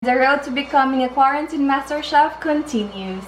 The road to becoming a quarantine master chef continues.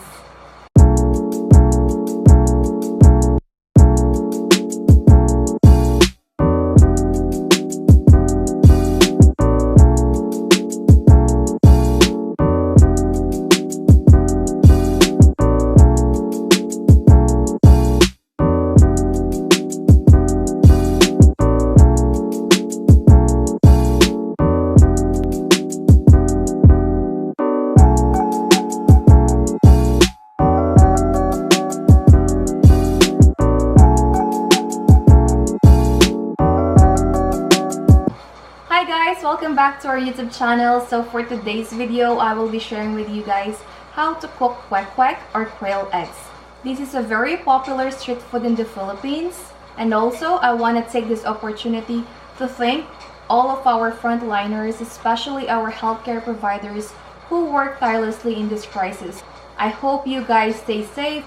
Hi guys, welcome back to our YouTube channel. So for today's video, I will be sharing with you guys how to cook kwek-kwek or quail eggs. This is a very popular street food in the Philippines, and also I want to take this opportunity to thank all of our frontliners, especially our healthcare providers who work tirelessly in this crisis. I hope you guys stay safe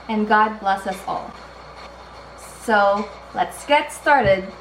and God bless us all. So let's get started.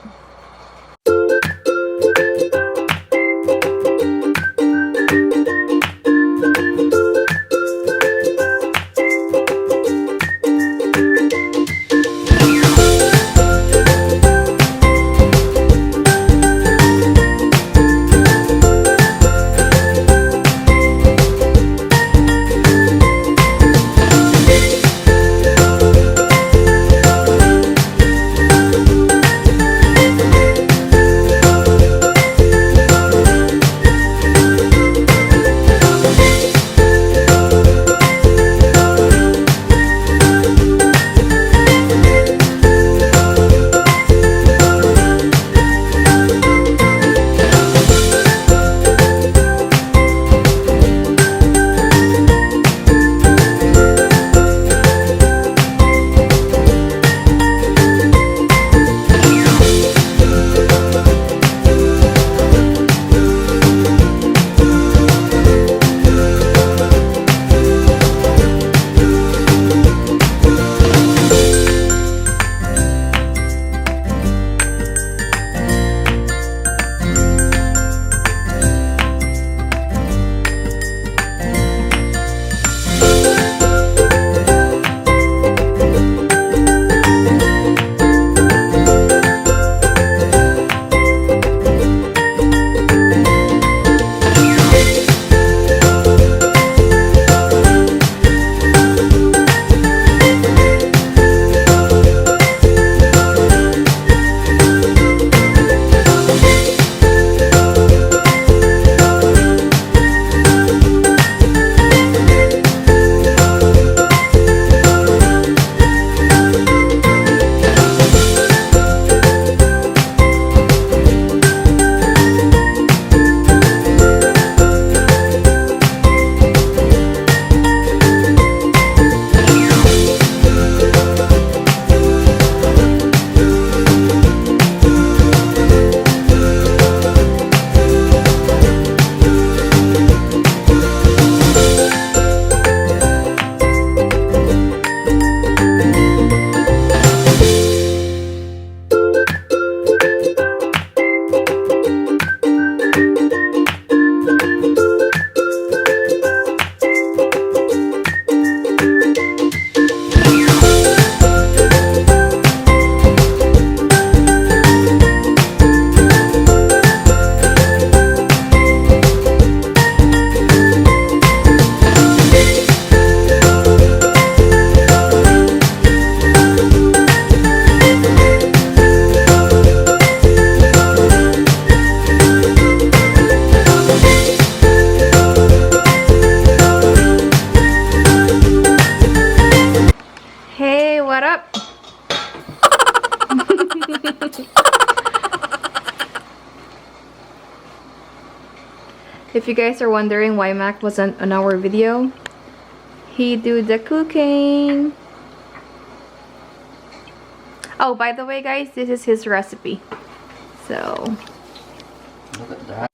What up? If you guys are wondering why Mac wasn't on our video, he do the cooking. Oh, by the way guys, this is his recipe. So look at that.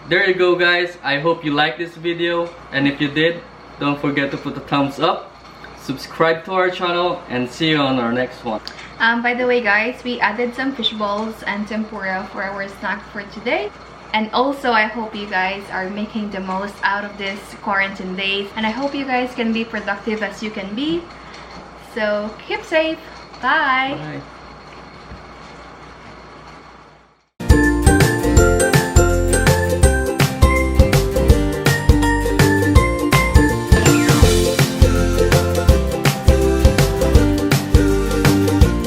there you go, guys. I hope you liked this video, and if you did, don't forget to put a thumbs up, subscribe to our channel, and see you on our next one. By the way, guys, we added some fish balls and tempura for our snack for today. And also, I hope you guys are making the most out of this quarantine days, and I hope you guys can be productive as you can be. So keep safe. Bye. Bye.